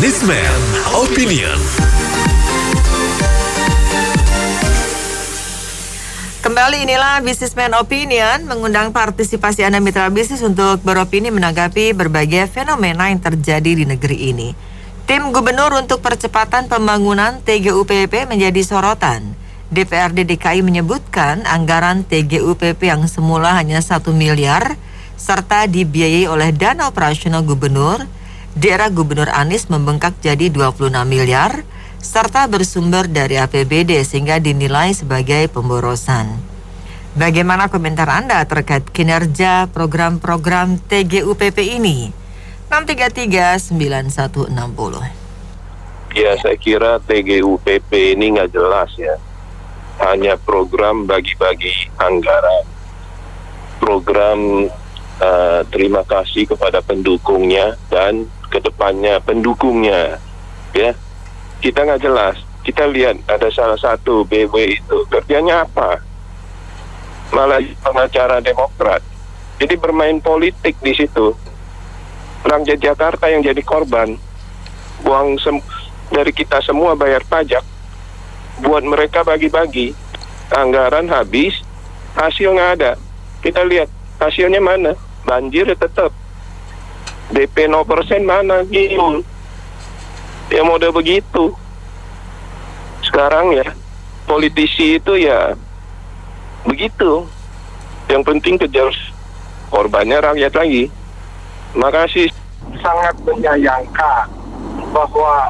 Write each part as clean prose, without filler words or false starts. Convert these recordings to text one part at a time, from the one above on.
Businessman Opinion. Kembali inilah Businessman Opinion, mengundang partisipasi Anda mitra bisnis untuk beropini menanggapi berbagai fenomena yang terjadi di negeri ini. Tim Gubernur untuk Percepatan Pembangunan TGUPP menjadi sorotan. DPRD DKI menyebutkan anggaran TGUPP yang semula hanya 1 miliar serta dibiayai oleh dana operasional gubernur, di era Gubernur Anies membengkak jadi 26 miliar, serta bersumber dari APBD sehingga dinilai sebagai pemborosan. Bagaimana komentar Anda terkait kinerja program-program TGUPP ini? 633-9160. Ya, saya kira TGUPP ini nggak jelas ya. Hanya program bagi-bagi anggaran. Program terima kasih kepada pendukungnya dan kedepannya pendukungnya. Ya, kita nggak jelas. Kita lihat ada salah satu BW itu kerjanya apa? Malah pengacara Demokrat. Jadi bermain politik di situ. Orang Jakarta yang jadi korban. Uang dari kita semua bayar pajak. Buat mereka bagi-bagi. Anggaran habis, hasil nggak ada. Kita lihat hasilnya mana? Banjir ya tetap. DP 0% mana? Gil. Ya model begitu. Sekarang ya, politisi itu ya begitu. Yang penting kejar korbannya rakyat lagi. Makasih. Sangat menyayangkan bahwa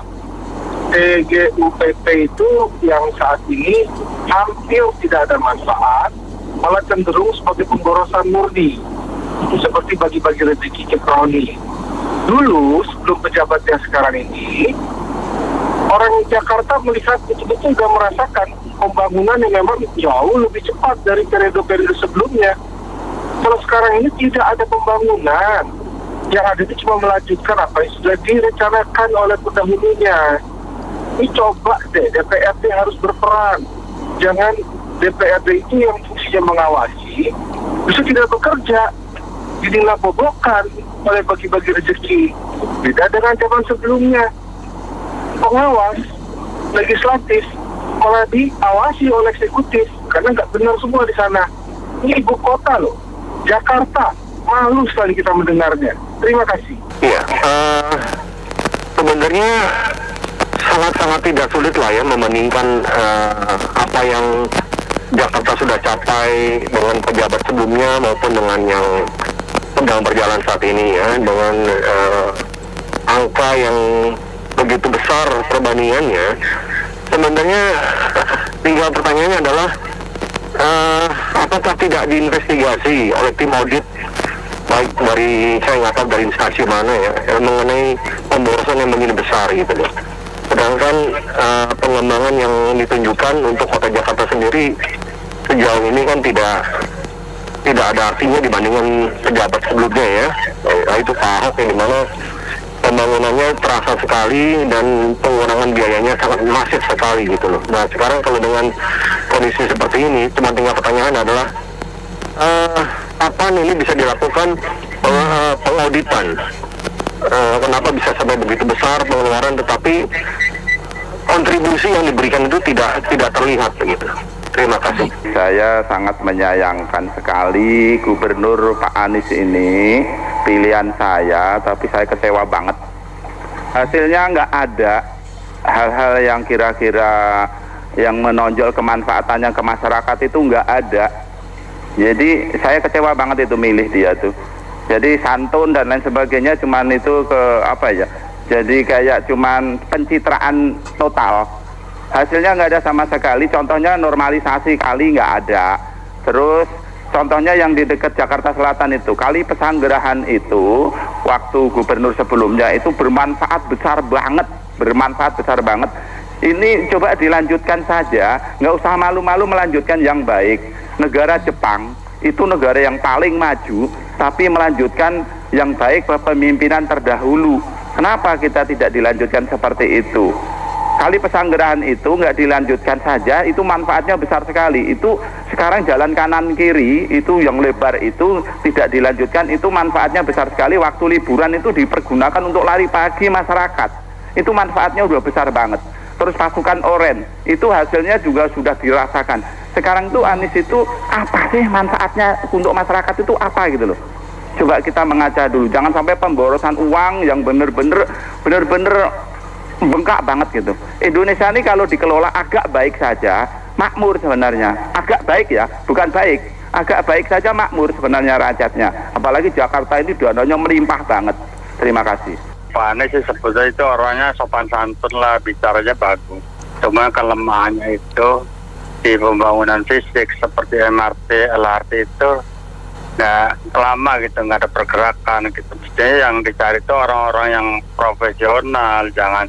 TGUPP itu yang saat ini hampir tidak ada manfaat, malah cenderung sebagai pemborosan murni, seperti bagi-bagi rezeki ke kroni. Dulu sebelum pejabat yang sekarang ini, orang Jakarta melihat betul-betul sudah merasakan pembangunan yang memang jauh lebih cepat dari periode-periode sebelumnya. Kalau sekarang ini tidak ada pembangunan, yang ada itu cuma melanjutkan apa yang sudah direncanakan oleh pendahulunya. Ini coba deh, DPRD harus berperan. Jangan DPRD itu yang fungsinya mengawasi, justru tidak bekerja, jadilah bobokan oleh bagi-bagi rezeki. Beda dengan zaman sebelumnya. Pengawas legislatif malah diawasi oleh eksekutif karena nggak benar semua di sana. Ini ibu kota loh, Jakarta. Malu sekali kita mendengarnya. Terima kasih. Iya, sebenarnya sangat-sangat tidak sulit lah ya membandingkan apa yang Jakarta sudah capai dengan pejabat sebelumnya maupun dengan yang sedang berjalan saat ini ya, dengan angka yang begitu besar perbandingannya. Sebenarnya tinggal pertanyaannya adalah apakah tidak diinvestigasi oleh tim audit, baik dari, saya nggak tahu dari instansi mana ya, mengenai pemborosan yang begini besar gitu loh. Sedangkan pengembangan yang ditunjukkan untuk kota Jakarta sendiri sejauh ini kan tidak ada artinya dibandingkan pejabat sebelumnya ya. Nah, itu Pak Ahok yang dimana pembangunannya terasa sekali dan pengurangan biayanya sangat masif sekali gitu loh. Nah sekarang kalau dengan kondisi seperti ini, cuma tinggal pertanyaan adalah kapan ini bisa dilakukan pengauditan? Kenapa bisa sampai begitu besar pengeluaran tetapi kontribusi yang diberikan itu tidak terlihat begitu. Terima kasih. Saya sangat menyayangkan sekali Gubernur Pak Anies ini, pilihan saya, tapi saya kecewa banget. Hasilnya nggak ada hal-hal yang kira-kira yang menonjol kemanfaatannya ke masyarakat itu nggak ada. Jadi saya kecewa banget itu milih dia tuh. Jadi santun dan lain sebagainya cuman itu ke apa ya? Jadi kayak cuman pencitraan total. Hasilnya nggak ada sama sekali. Contohnya normalisasi kali nggak ada. Terus contohnya yang di dekat Jakarta Selatan itu, Kali Pesanggerahan itu waktu gubernur sebelumnya itu bermanfaat besar banget. Ini coba dilanjutkan saja, nggak usah malu-malu melanjutkan yang baik. Negara Jepang itu negara yang paling maju, tapi melanjutkan yang baik kepemimpinan terdahulu. Kenapa kita tidak dilanjutkan seperti itu? Kali Pesanggerahan itu nggak dilanjutkan saja, itu manfaatnya besar sekali. Itu sekarang jalan kanan kiri itu yang lebar itu tidak dilanjutkan, itu manfaatnya besar sekali. Waktu liburan itu dipergunakan untuk lari pagi masyarakat. itu manfaatnya udah besar banget. Terus pasukan oranye itu hasilnya juga sudah dirasakan. Sekarang tuh Anies itu apa sih manfaatnya untuk masyarakat itu apa gitu loh. Coba kita mengaca dulu, jangan sampai pemborosan uang yang bener-bener bengkak banget gitu. Indonesia ini kalau dikelola agak baik saja, makmur sebenarnya. Agak baik ya, bukan baik. Agak baik saja makmur sebenarnya rakyatnya. Apalagi Jakarta ini dananya melimpah banget. Terima kasih. Pak Anies sih sebetulnya itu orangnya sopan santun lah, bicaranya bagus. Cuma kelemahannya itu di pembangunan fisik seperti MRT, LRT itu nggak lama gitu, nggak ada pergerakan gitu. Mestinya yang dicari itu orang-orang yang profesional, jangan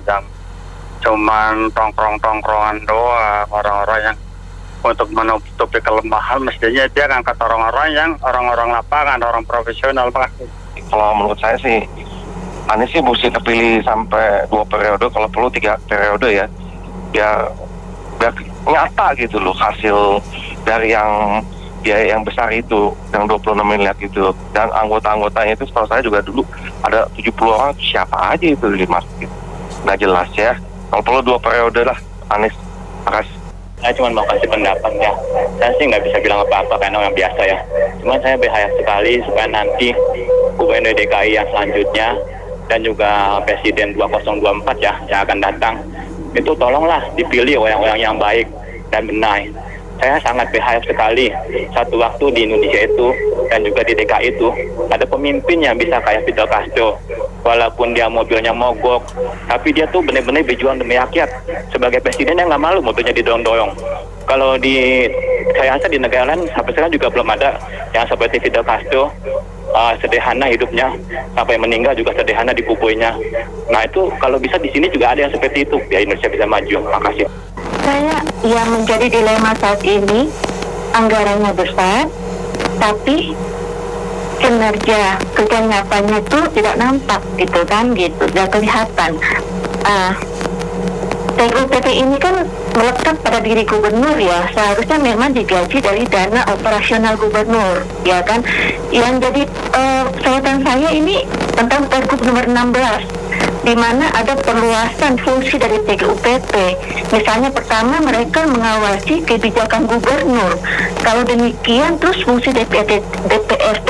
cuman tongkrong-tongkrongan doang. Orang-orang yang untuk menutupi kelemahan mestinya dia ngangkat orang-orang lapangan, orang profesional. Makasih. Kalau menurut saya sih Anies sih mesti terpilih sampai 2 periode, kalau perlu 3 periode ya. Biar nyata gitu loh hasil dari yang biaya yang besar itu, yang 26 miliar itu. Dan anggota-anggotanya itu setahu saya juga dulu ada 70 orang, siapa aja itu dimasukin. Nggak jelas ya. Kalau perlu 2 periode lah Anies. Makasih. Saya cuma mau kasih pendapat ya. Saya sih nggak bisa bilang apa-apa karena orang biasa ya. Cuma saya berharap sekali supaya nanti Gubernur DKI yang selanjutnya dan juga Presiden 2024 ya yang akan datang, itu tolonglah dipilih orang-orang yang baik dan benar. Saya sangat berharap sekali satu waktu di Indonesia itu dan juga di DKI itu ada pemimpin yang bisa kayak Fidel Castro. Walaupun dia mobilnya mogok, tapi dia tuh benar-benar berjuang demi rakyat. Sebagai presiden yang nggak malu mobilnya didorong-dorong. Kalau saya rasa di negara lain sampai sekarang juga belum ada yang seperti Fidel Castro. Sederhana hidupnya, sampai meninggal juga sederhana dikuburnya. Nah itu kalau bisa di sini juga ada yang seperti itu, biar Indonesia bisa maju. Makasih. Saya yang menjadi dilema saat ini, anggarannya besar, tapi kinerja kerja nyatanya itu tidak nampak gitu kan, gitu, tidak kelihatan. TGUPP ini kan melekat pada diri gubernur ya, seharusnya memang digaji dari dana operasional gubernur, ya kan. Yang jadi sorotan saya ini tentang Pergub nomor 16, di mana ada perluasan fungsi dari TGUPP. Misalnya pertama mereka mengawasi kebijakan gubernur. Kalau demikian terus fungsi DPRD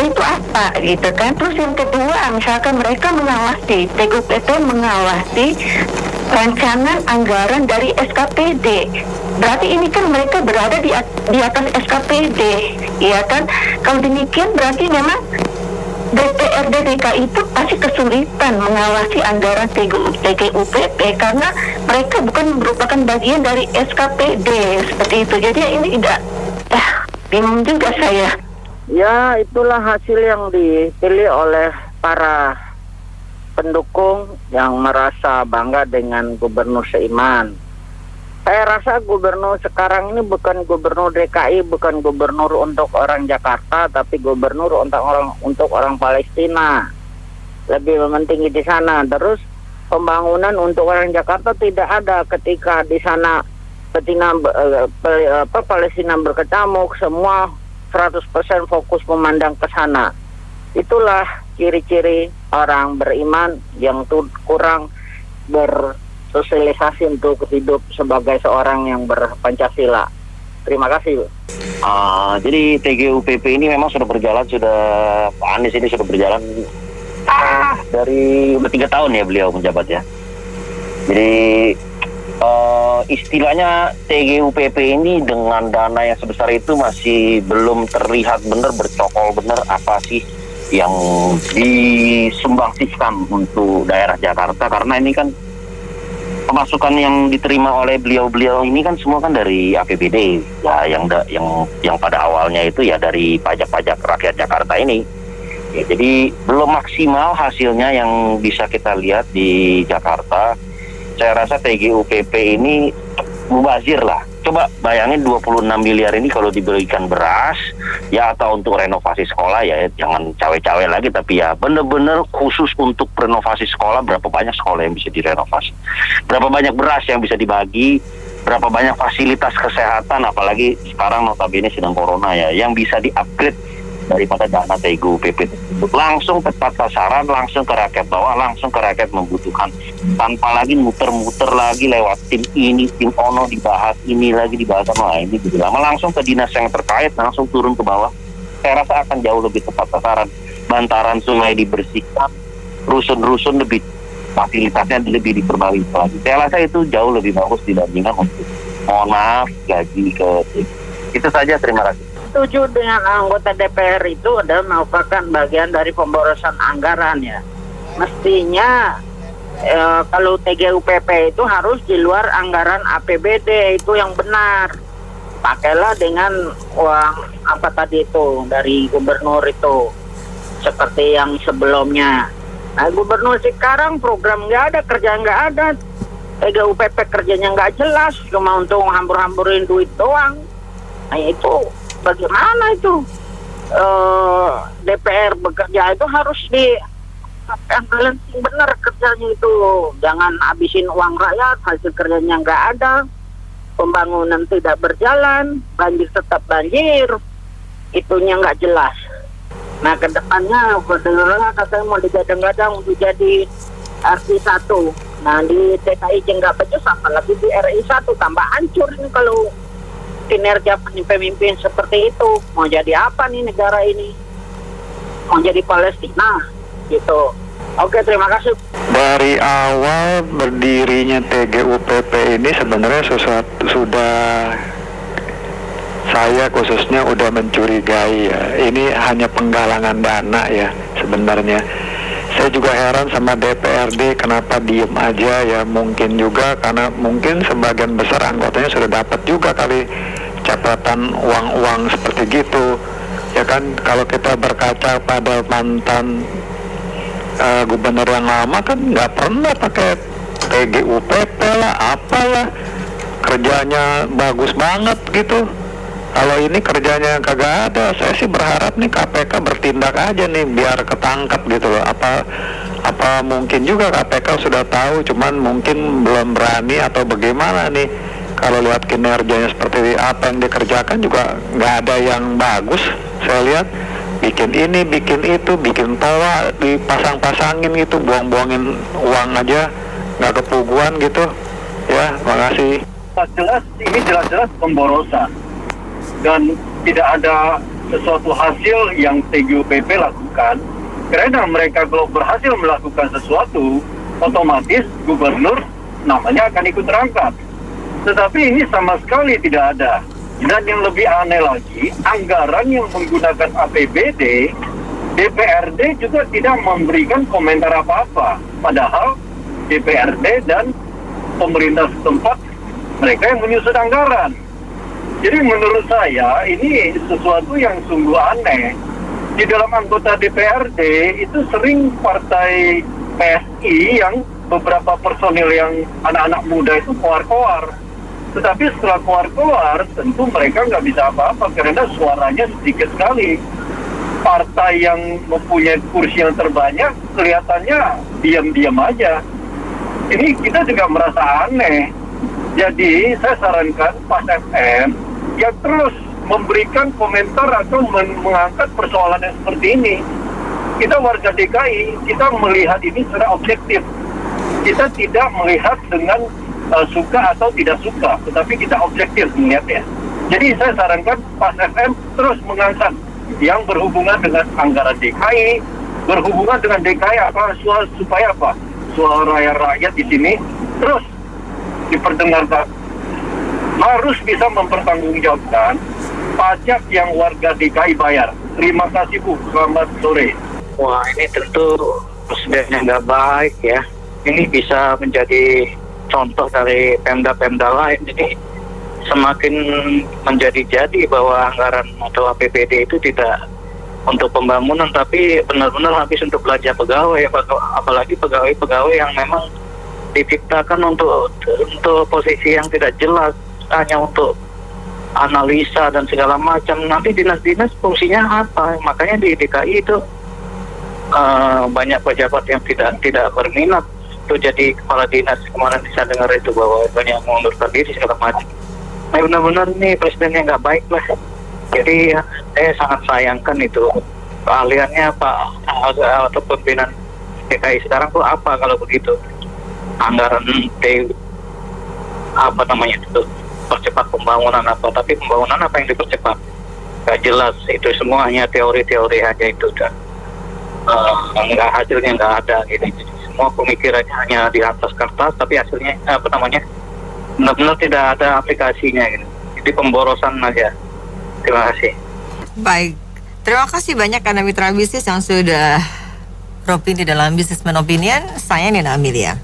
itu apa gitu kan. Terus yang kedua misalkan mereka mengawasi, TGUPP mengawasi rancangan anggaran dari SKPD. Berarti ini kan mereka berada di atas SKPD, ya kan? Kalau demikian berarti memang DPRD DKI itu pasti kesulitan mengawasi anggaran TGUPP karena mereka bukan merupakan bagian dari SKPD seperti itu. Jadi ini tidak bingung juga saya. Ya, itulah hasil yang dipilih oleh para pendukung yang merasa bangga dengan Gubernur seiman. Saya rasa gubernur sekarang ini bukan gubernur DKI, bukan gubernur untuk orang Jakarta, tapi gubernur untuk orang Palestina. Lebih mementinggi di sana. Terus pembangunan untuk orang Jakarta tidak ada ketika di sana Palestina berkecamuk, semua 100% fokus memandang ke sana. Itulah ciri-ciri orang beriman yang kurang bersosialisasi untuk hidup sebagai seorang yang berpancasila. Terima kasih. Jadi TGUPP ini memang sudah berjalan, Pak Anies ini sudah berjalan dari 3 tahun ya beliau menjabat ya. Jadi istilahnya TGUPP ini dengan dana yang sebesar itu masih belum terlihat benar, bercokol benar apa sih yang disumbangsikan untuk daerah Jakarta, karena ini kan pemasukan yang diterima oleh beliau-beliau ini kan semua kan dari APBD ya, yang pada awalnya itu ya dari pajak-pajak rakyat Jakarta ini ya, jadi belum maksimal hasilnya yang bisa kita lihat di Jakarta. Saya rasa TGUPP ini mubazir lah. Coba bayangin 26 miliar ini kalau diberikan beras ya atau untuk renovasi sekolah ya, jangan cawe-cawe lagi, tapi ya bener-bener khusus untuk renovasi sekolah. Berapa banyak sekolah yang bisa direnovasi, berapa banyak beras yang bisa dibagi, berapa banyak fasilitas kesehatan, apalagi sekarang notabene sedang corona ya, yang bisa di-upgrade daripada dana TGUPP tersebut. Langsung tepat sasaran, langsung ke rakyat bawah, langsung ke rakyat membutuhkan, tanpa lagi muter-muter lagi lewat tim ini, tim ono, dibahas ini lagi, dibahas sama ini gitu. Lama langsung ke dinas yang terkait, langsung turun ke bawah. Saya rasa akan jauh lebih tepat sasaran. Bantaran sungai dibersihkan, rusun-rusun lebih, fasilitasnya lebih diperbaiki lagi. Saya rasa itu jauh lebih bagus dibandingkan untuk, mohon maaf, gaji ke itu saja. Terima kasih. Setuju dengan anggota DPR itu adalah merupakan bagian dari pemborosan anggaran ya. Mestinya kalau TGUPP itu harus di luar anggaran APBD, itu yang benar. Pakailah dengan uang apa tadi itu dari gubernur itu, seperti yang sebelumnya. Nah, gubernur sekarang program nggak ada, kerja nggak ada, TGUPP kerjanya nggak jelas, cuma untuk hambur-hamburin duit doang. Nah itu bagaimana itu DPR bekerja itu harus di balancing benar kerjanya itu, jangan habisin uang rakyat, hasil kerjanya nggak ada, pembangunan tidak berjalan, banjir tetap banjir, itunya nggak jelas. Nah kedepannya benar katanya mau digadang-gadang untuk jadi RI1. Nah di DKI nggak becus, apalagi di RI1 tambah hancur ini kalau kinerja pemimpin seperti itu. Mau jadi apa nih negara ini? Mau jadi Palestina gitu. Oke, terima kasih. Dari awal berdirinya TGUPP ini sebenarnya sudah saya khususnya udah mencurigai ya. Ini hanya penggalangan dana ya sebenarnya. Saya juga heran sama DPRD kenapa diem aja ya. Mungkin juga karena mungkin sebagian besar anggotanya sudah dapat juga kali catatan uang-uang seperti gitu ya kan. Kalau kita berkaca pada mantan gubernur yang lama kan nggak pernah pakai TGUPP lah, apalah, kerjanya bagus banget gitu. Kalau ini kerjanya kagak ada, saya sih berharap nih KPK bertindak aja nih biar ketangkap gitu loh. Apa mungkin juga KPK sudah tahu, cuman mungkin belum berani atau bagaimana nih. Kalau lihat kinerjanya seperti apa yang dikerjakan juga nggak ada yang bagus. Saya lihat bikin ini, bikin itu, bikin toa, dipasang-pasangin gitu, buang-buangin uang aja, nggak kepuguan gitu. Ya, makasih. Jelas ini jelas-jelas pemborosan. Dan tidak ada sesuatu hasil yang TGUPP lakukan, karena mereka kalau berhasil melakukan sesuatu, otomatis gubernur namanya akan ikut terangkat. Tetapi ini sama sekali tidak ada. Dan yang lebih aneh lagi, anggaran yang menggunakan APBD, DPRD juga tidak memberikan komentar apa-apa. Padahal DPRD dan pemerintah setempat, mereka yang menyusun anggaran. Jadi menurut saya ini sesuatu yang sungguh aneh. Di dalam anggota DPRD itu sering partai PSI yang beberapa personil yang anak-anak muda itu keluar-keluar. Tetapi setelah keluar-keluar tentu mereka nggak bisa apa-apa karena suaranya sedikit sekali. Partai yang mempunyai kursi yang terbanyak kelihatannya diam-diam aja. Ini kita juga merasa aneh. Jadi saya sarankan Pak FM yang terus memberikan komentar atau mengangkat persoalan yang seperti ini. Kita warga DKI, kita melihat ini secara objektif. Kita tidak melihat dengan suka atau tidak suka, tetapi kita objektif melihatnya. Jadi saya sarankan Pak FM terus mengangkat yang berhubungan dengan anggaran DKI, berhubungan dengan DKI apa supaya apa? Suara rakyat di sini terus diperdengarkan. Harus bisa mempertanggungjawabkan pajak yang warga DKI bayar. Terima kasih Bu, selamat sore. Wah, ini tentu presidennya nggak baik ya. Ini bisa menjadi contoh dari pemda-pemda lain. Jadi semakin menjadi-jadi bahwa anggaran atau APBD itu tidak untuk pembangunan, tapi benar-benar habis untuk belanja pegawai, apalagi pegawai-pegawai yang memang diciptakan untuk posisi yang tidak jelas, hanya untuk analisa dan segala macam. Nanti dinas-dinas fungsinya apa? Makanya di DKI itu banyak pejabat yang tidak berminat untuk jadi kepala dinas. Kemarin bisa dengar itu bahwa banyak mengundurkan diri segala macam. Nah, benar-benar nih presidennya nggak baik lah. Jadi saya sangat sayangkan itu keahliannya Pak atau pimpinan DKI sekarang tuh apa kalau begitu, anggaran itu percepat pembangunan apa, tapi pembangunan apa yang dipercepat nggak jelas, itu semua hanya teori-teori aja itu, dan nggak, hasilnya nggak ada gitu. Semua pemikirannya hanya di atas kertas tapi hasilnya benar-benar tidak ada aplikasinya gitu. Jadi pemborosan aja. Terima kasih. Baik, terima kasih banyak karena mitra bisnis yang sudah beropini dalam Businessman Opinion. Saya Nina Amelia.